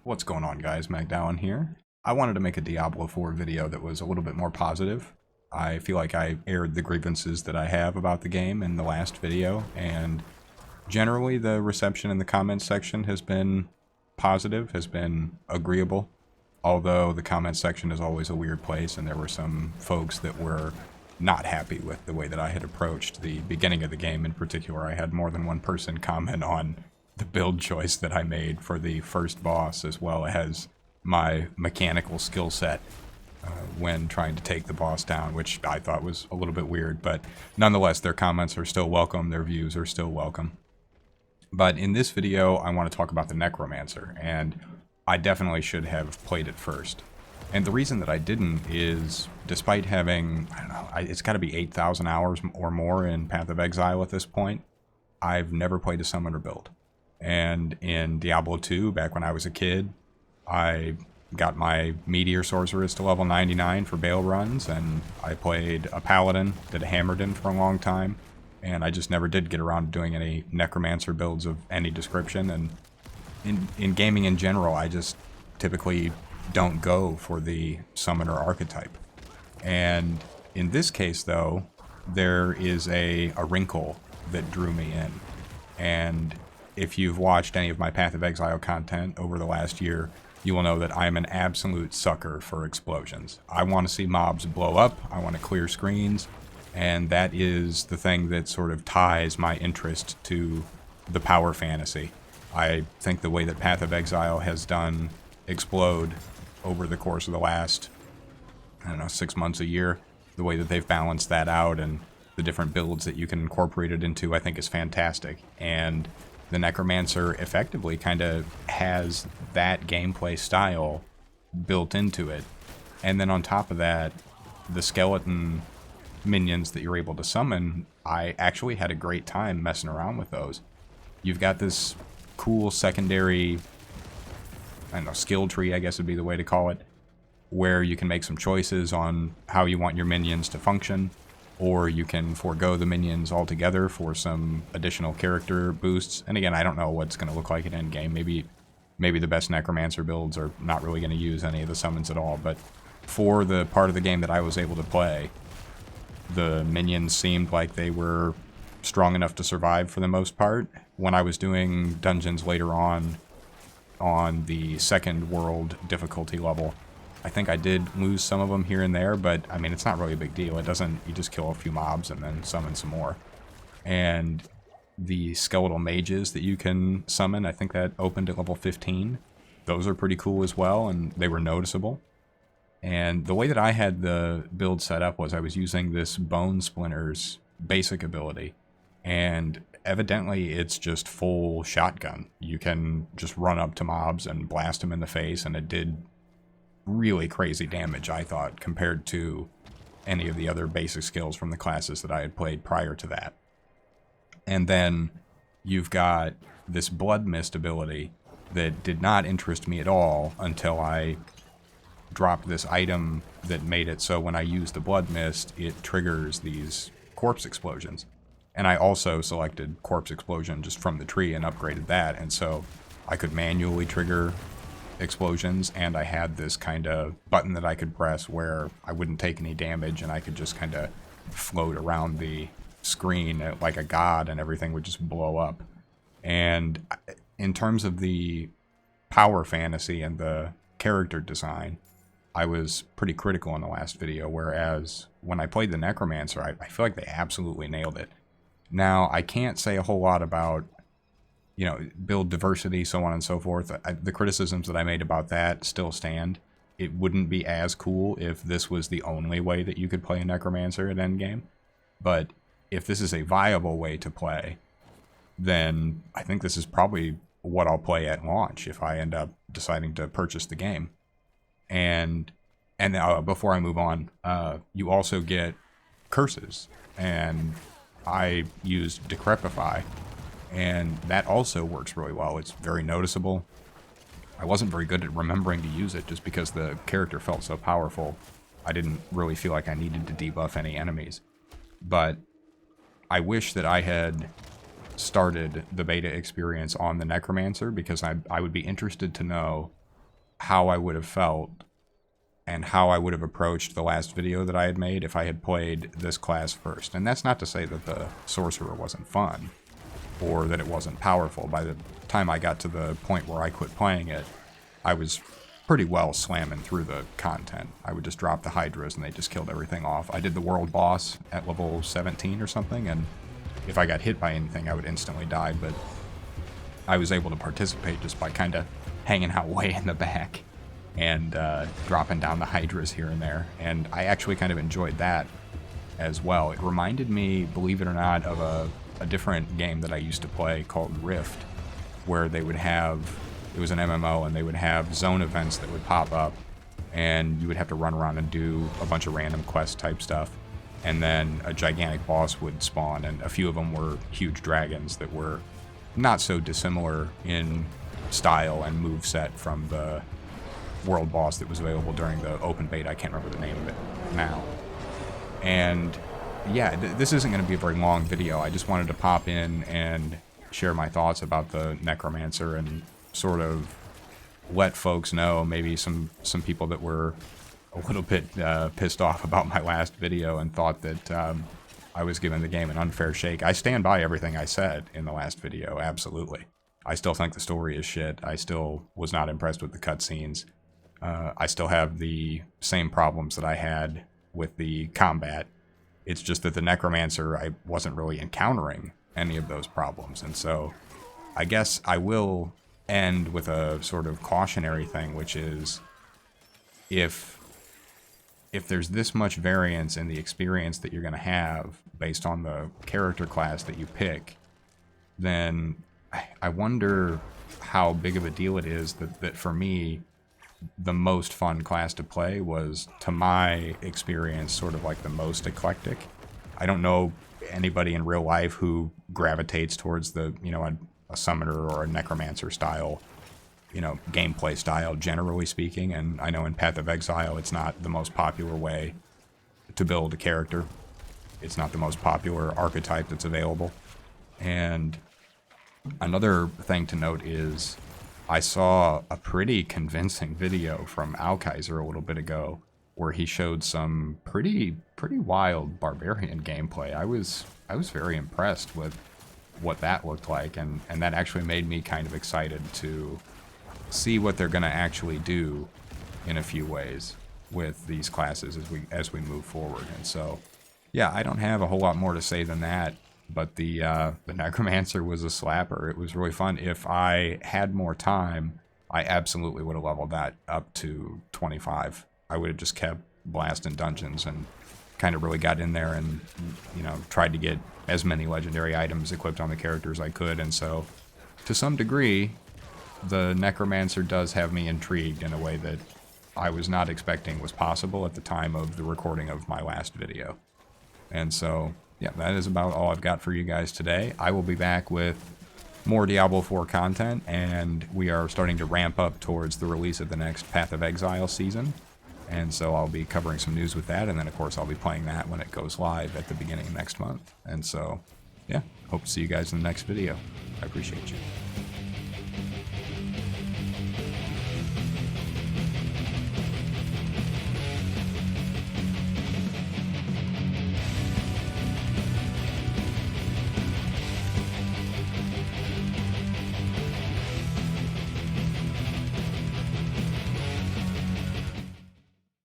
What's going on, guys? MacDowan here. I wanted to make a Diablo 4 video that was a little bit more positive. I feel like I aired the grievances that I have about the game in the last video, and generally the reception in the comments section has been positive, has been agreeable, although the comments section is always a weird place, and there were some folks that were not happy with the way that I had approached the beginning of the game. In particular, I had more than one person comment on the build choice that I made for the first boss, as well as my mechanical skill set when trying to take the boss down, which I thought was a little bit weird, but nonetheless, their comments are still welcome, their views are still welcome. But in this video, I want to talk about the Necromancer, and I definitely should have played it first. And the reason that I didn't is, despite having, I don't know, it's got to be 8,000 hours or more in Path of Exile at this point, I've never played a summoner build. And in Diablo 2, back when I was a kid, I got my Meteor Sorceress to level 99 for Bale runs, and I played a Paladin, did a Hammerden for a long time, and I just never did get around to doing any Necromancer builds of any description. And in gaming in general, I just typically don't go for the summoner archetype. And in this case, though, there is a wrinkle that drew me in. And if you've watched any of my Path of Exile content over the last year, you will know that I'm an absolute sucker for explosions. I want to see mobs blow up, I want to clear screens, and that is the thing that sort of ties my interest to the power fantasy. I think the way that Path of Exile has done Explode over the course of the last, 6 months, a year, the way that they've balanced that out and the different builds that you can incorporate it into, I think is fantastic. And the Necromancer effectively kind of has that gameplay style built into it. And then on top of that, the skeleton minions that you're able to summon, I actually had a great time messing around with those. You've got this cool secondary, skill tree, I guess would be the way to call it, where you can make some choices on how you want your minions to function, or you can forego the minions altogether for some additional character boosts. And again, I don't know what's going to look like at endgame. Maybe the best Necromancer builds are not really going to use any of the summons at all, but for the part of the game that I was able to play, the minions seemed like they were strong enough to survive for the most part. When I was doing dungeons later on the second world difficulty level, I think I did lose some of them here and there, but I mean, it's not really a big deal. You just kill a few mobs and then summon some more. And the skeletal mages that you can summon, I think that opened at level 15. Those are pretty cool as well, and they were noticeable. And the way that I had the build set up was I was using this Bone Splinter's basic ability, and evidently it's just full shotgun. You can just run up to mobs and blast them in the face, and it did really crazy damage, I thought, compared to any of the other basic skills from the classes that I had played prior to that. And then you've got this Blood Mist ability that did not interest me at all until I dropped this item that made it so when I use the Blood Mist, it triggers these corpse explosions. And I also selected Corpse Explosion just from the tree and upgraded that, and so I could manually trigger explosions, and I had this kind of button that I could press where I wouldn't take any damage, and I could just kind of float around the screen like a god, and everything would just blow up. And in terms of the power fantasy and the character design, I was pretty critical in the last video, whereas when I played the Necromancer, I feel like they absolutely nailed it. Now, I can't say a whole lot about build diversity, so on and so forth. The criticisms that I made about that still stand. It wouldn't be as cool if this was the only way that you could play a Necromancer at endgame. But if this is a viable way to play, then I think this is probably what I'll play at launch if I end up deciding to purchase the game. And before I move on, you also get curses, and I used Decrepify, and that also works really well. It's very noticeable. I wasn't very good at remembering to use it just because the character felt so powerful. I didn't really feel like I needed to debuff any enemies. But I wish that I had started the beta experience on the Necromancer, because I would be interested to know how I would have felt and how I would have approached the last video that I had made if I had played this class first. And that's not to say that the sorcerer wasn't fun or that it wasn't powerful. By the time I got to the point where I quit playing it, I was pretty well slamming through the content. I would just drop the hydras and they just killed everything off. I did the world boss at level 17 or something, and if I got hit by anything, I would instantly die, but I was able to participate just by kind of hanging out way in the back and dropping down the hydras here and there, and I actually kind of enjoyed that as well. It reminded me, believe it or not, of a different game that I used to play called Rift, where they would have, it was an MMO, and they would have zone events that would pop up, and you would have to run around and do a bunch of random quest type stuff, and then a gigantic boss would spawn, and a few of them were huge dragons that were not so dissimilar in style and moveset from the world boss that was available during the open beta. I can't remember the name of it now. And yeah, this isn't going to be a very long video. I just wanted to pop in and share my thoughts about the Necromancer and sort of let folks know, maybe some people that were a little bit pissed off about my last video and thought that I was giving the game an unfair shake. I stand by everything I said in the last video, absolutely. I still think the story is shit. I still was not impressed with the cutscenes. I still have the same problems that I had with the combat. It's just that the Necromancer, I wasn't really encountering any of those problems. And so I guess I will end with a sort of cautionary thing, which is if there's this much variance in the experience that you're going to have based on the character class that you pick, then I wonder how big of a deal it is that for me, the most fun class to play was, to my experience, sort of like the most eclectic. I don't know anybody in real life who gravitates towards the, you know, a summoner or a necromancer style, you know, gameplay style, generally speaking. And I know in Path of Exile, it's not the most popular way to build a character. It's not the most popular archetype that's available. And another thing to note is I saw a pretty convincing video from Alkaiser a little bit ago where he showed some pretty wild barbarian gameplay. I was very impressed with what that looked like, and that actually made me kind of excited to see what they're going to actually do in a few ways with these classes as we move forward. And so, yeah, I don't have a whole lot more to say than that. But the Necromancer was a slapper. It was really fun. If I had more time, I absolutely would have leveled that up to 25. I would have just kept blasting dungeons and kind of really got in there and, you know, tried to get as many legendary items equipped on the characters I could. And so, to some degree, the Necromancer does have me intrigued in a way that I was not expecting was possible at the time of the recording of my last video. And so, yeah, that is about all I've got for you guys today. I will be back with more Diablo 4 content, and we are starting to ramp up towards the release of the next Path of Exile season. And so I'll be covering some news with that, and then of course I'll be playing that when it goes live at the beginning of next month. And so, yeah, hope to see you guys in the next video. I appreciate you.